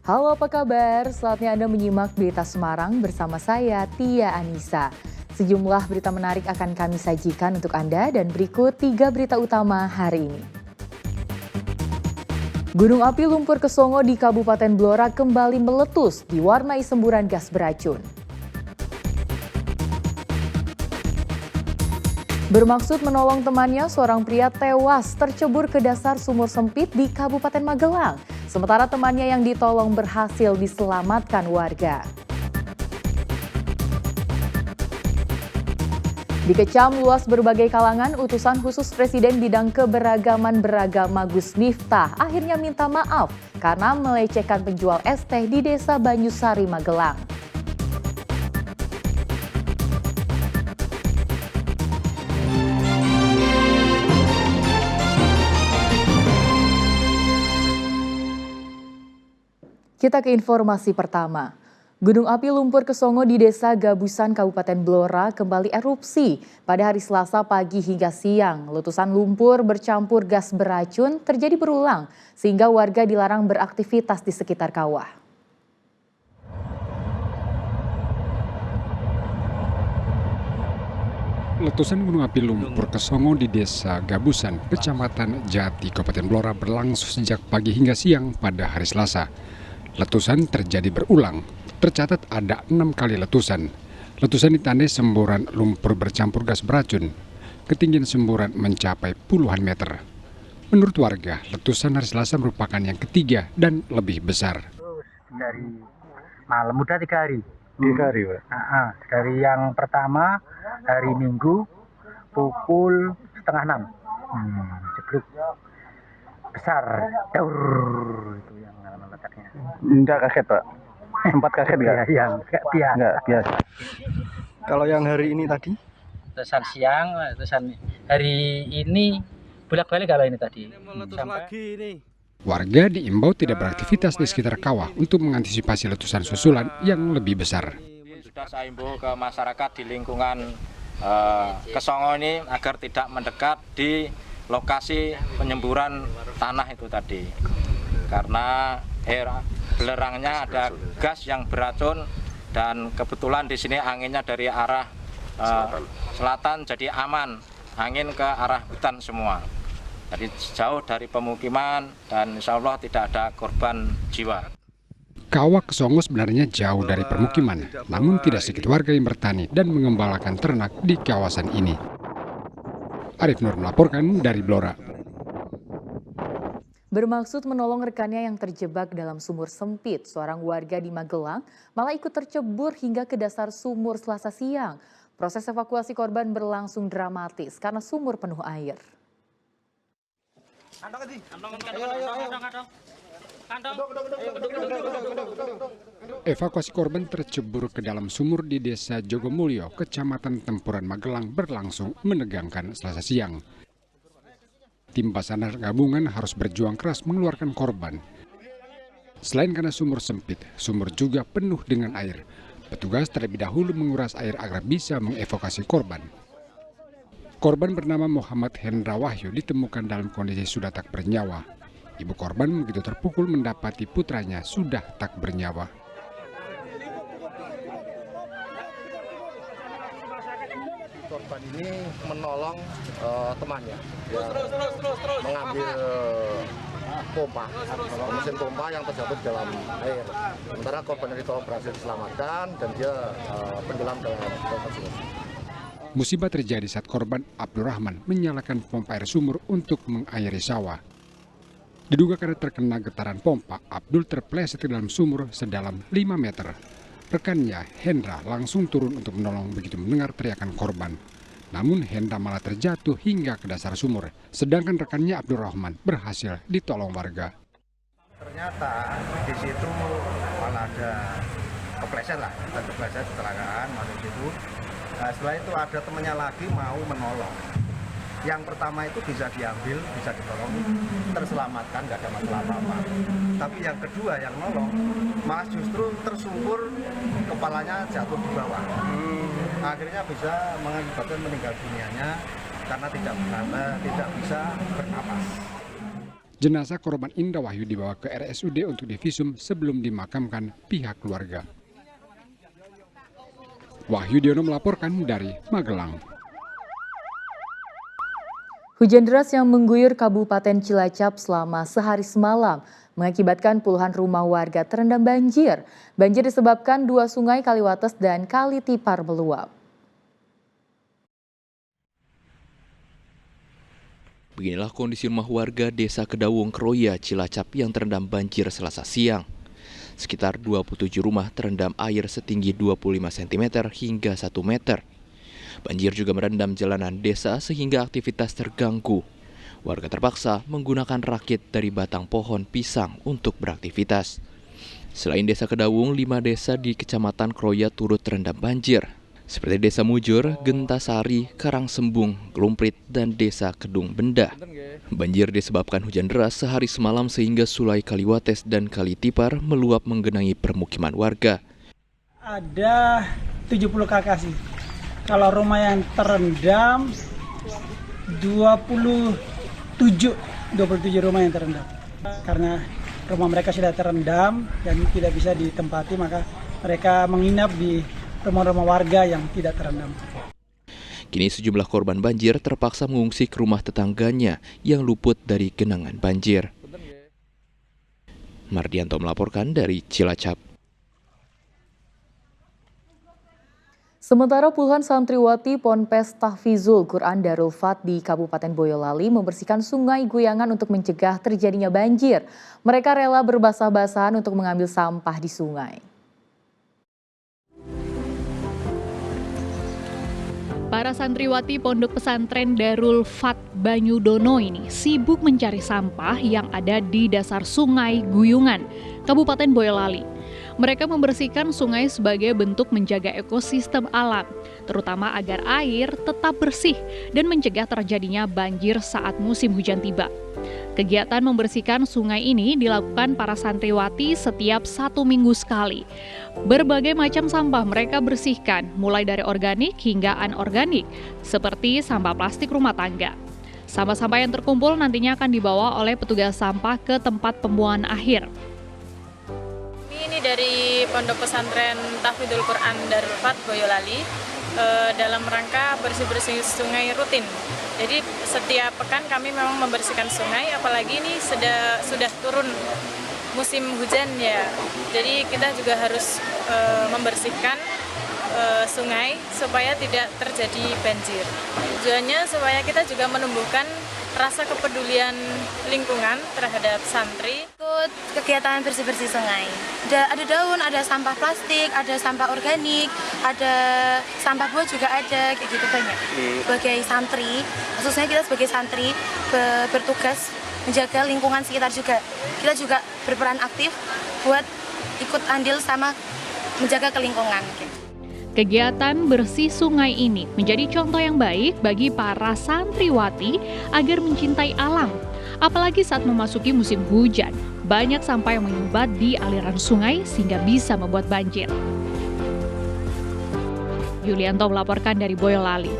Halo, apa kabar? Saatnya Anda menyimak Berita Semarang bersama saya, Tia Anissa. Sejumlah berita menarik akan kami sajikan untuk Anda dan berikut 3 berita utama hari ini. Gunung api lumpur Kesongo di Kabupaten Blora kembali meletus diwarnai semburan gas beracun. Bermaksud menolong temannya, seorang pria tewas tercebur ke dasar sumur sempit di Kabupaten Magelang. Sementara temannya yang ditolong berhasil diselamatkan warga. Dikecam luas berbagai kalangan, utusan khusus Presiden bidang keberagaman beragama Gus Miftah akhirnya minta maaf karena melecehkan penjual es teh di Desa Banyusari, Magelang. Kita ke informasi pertama. Gunung api lumpur Kesongo di Desa Gabusan, Kabupaten Blora kembali erupsi pada hari Selasa pagi hingga siang. Letusan lumpur bercampur gas beracun terjadi berulang sehingga warga dilarang beraktivitas di sekitar kawah. Letusan gunung api lumpur Kesongo di Desa Gabusan, Kecamatan Jati, Kabupaten Blora berlangsung sejak pagi hingga siang pada hari Selasa. Letusan terjadi berulang. Tercatat ada 6 kali letusan. Letusan ditandai semburan lumpur bercampur gas beracun. Ketinggian semburan mencapai puluhan meter. Menurut warga, letusan hari Selasa merupakan yang ketiga dan lebih besar. Dari malam udah 3 hari. 3 hari, Pak. Dari yang pertama hari Minggu pukul 5:30. Jeblok besar, daur itu yang letaknya. Enggak kaget, Pak? Sempat kaget nggak? Iya, biasa. Enggak, biasa. Kalau yang hari ini tadi? Letusan siang, letusan hari ini bolak-balik kalau ini tadi. Warga diimbau tidak beraktivitas di sekitar kawah untuk mengantisipasi letusan susulan yang lebih besar. Sudah saya imbau ke masyarakat di lingkungan Kesongo ini agar tidak mendekat di lokasi penyemburan tanah itu tadi. Karena belerangnya ada gas yang beracun dan kebetulan di sini anginnya dari arah selatan jadi aman, angin ke arah hutan semua. Jadi jauh dari pemukiman dan insya Allah tidak ada korban jiwa. Kawah Kesongo sebenarnya jauh dari permukiman, namun tidak sedikit warga yang bertani dan mengembalakan ternak di kawasan ini. Arif Nur melaporkan dari Blora. Bermaksud menolong rekannya yang terjebak dalam sumur sempit, seorang warga di Magelang malah ikut tercebur hingga ke dasar sumur Selasa siang. Proses evakuasi korban berlangsung dramatis karena sumur penuh air. Evakuasi korban tercebur ke dalam sumur di Desa Jogomulyo, Kecamatan Tempuran, Magelang berlangsung menegangkan Selasa siang. Tim Basarnas gabungan harus berjuang keras mengeluarkan korban. Selain karena sumur sempit, sumur juga penuh dengan air. Petugas terlebih dahulu menguras air agar bisa mengevakuasi korban. Korban bernama Muhammad Hendra Wahyu ditemukan dalam kondisi sudah tak bernyawa. Ibu korban begitu terpukul mendapati putranya sudah tak bernyawa. Korban ini menolong temannya, dia mengambil pompa, mesin pompa yang terjatuh di dalam air. Sementara korban yang ditolong berhasil diselamatkan dan dia tenggelam dalam tersebut. Musibah terjadi saat korban Abdurrahman menyalakan pompa air sumur untuk mengairi sawah. Diduga karena terkena getaran pompa, Abdul terpeleset ke dalam sumur sedalam 5 meter. Rekannya, Hendra, langsung turun untuk menolong begitu mendengar teriakan korban. Namun Hendra malah terjatuh hingga ke dasar sumur, sedangkan rekannya Abdurrahman berhasil ditolong warga. Ternyata di situ malah ada kepleset kecelakaan masuk situ. Nah, setelah itu ada temannya lagi mau menolong. Yang pertama itu bisa diambil, bisa ditolong, terselamatkan, nggak ada masalah apa-apa. Tapi yang kedua yang nolong, malah justru tersungkur, kepalanya jatuh di bawah. Akhirnya bisa mengakibatkan meninggal dunianya karena tidak bisa bernapas. Jenazah korban Indah Wahyu dibawa ke RSUD untuk divisum sebelum dimakamkan pihak keluarga. Wahyu Diono melaporkan dari Magelang. Hujan deras yang mengguyur Kabupaten Cilacap selama sehari semalam mengakibatkan puluhan rumah warga terendam banjir. Banjir disebabkan 2 sungai Kaliwates dan Kali Tipar meluap. Beginilah kondisi rumah warga Desa Kedawung, Kroya, Cilacap yang terendam banjir Selasa siang. Sekitar 27 rumah terendam air setinggi 25 cm hingga 1 meter. Banjir juga merendam jalanan desa sehingga aktivitas terganggu. Warga terpaksa menggunakan rakit dari batang pohon pisang untuk beraktivitas. Selain Desa Kedawung, 5 desa di Kecamatan Kroya turut terendam banjir, seperti Desa Mujur, Gentasari, Karangsembung, Glumprit, dan Desa Kedung Benda. Banjir disebabkan hujan deras sehari semalam sehingga Sulai Kaliwates dan Kali Tipar meluap menggenangi permukiman warga. Ada 70 kakak sih. Kalau rumah yang terendam 27 rumah yang terendam. Karena rumah mereka sudah terendam dan tidak bisa ditempati, maka mereka menginap di rumah-rumah warga yang tidak terendam. Kini sejumlah korban banjir terpaksa mengungsi ke rumah tetangganya yang luput dari genangan banjir. Mardianto melaporkan dari Cilacap. Sementara puluhan santriwati Ponpes Tahfizul Quran Darul Fat di Kabupaten Boyolali membersihkan sungai Guyangan untuk mencegah terjadinya banjir. Mereka rela berbasah-basahan untuk mengambil sampah di sungai. Para santriwati Pondok Pesantren Darul Fat Banyudono ini sibuk mencari sampah yang ada di dasar sungai Guyungan, Kabupaten Boyolali. Mereka membersihkan sungai sebagai bentuk menjaga ekosistem alam, terutama agar air tetap bersih dan mencegah terjadinya banjir saat musim hujan tiba. Kegiatan membersihkan sungai ini dilakukan para santriwati setiap 1 minggu sekali. Berbagai macam sampah mereka bersihkan, mulai dari organik hingga anorganik, seperti sampah plastik rumah tangga. Sampah-sampah yang terkumpul nantinya akan dibawa oleh petugas sampah ke tempat pembuangan akhir. Ini dari Pondok Pesantren Tahfizul Quran Darul Fat Boyolali dalam rangka bersih-bersih sungai rutin. Jadi setiap pekan kami memang membersihkan sungai, apalagi ini sudah turun musim hujan ya. Jadi kita juga harus membersihkan sungai supaya tidak terjadi banjir. Tujuannya supaya kita juga menumbuhkan rasa kepedulian lingkungan terhadap santri. Ikut kegiatan bersih-bersih sungai. Ada daun, ada sampah plastik, ada sampah organik, ada sampah buah juga ada, kayak gitu banyak. Sebagai santri, khususnya kita sebagai santri bertugas menjaga lingkungan sekitar juga. Kita juga berperan aktif buat ikut andil sama menjaga kelingkungan. Kegiatan bersih sungai ini menjadi contoh yang baik bagi para santriwati agar mencintai alam. Apalagi saat memasuki musim hujan, banyak sampah yang menyumbat di aliran sungai sehingga bisa membuat banjir. Yulianto melaporkan dari Boyolali.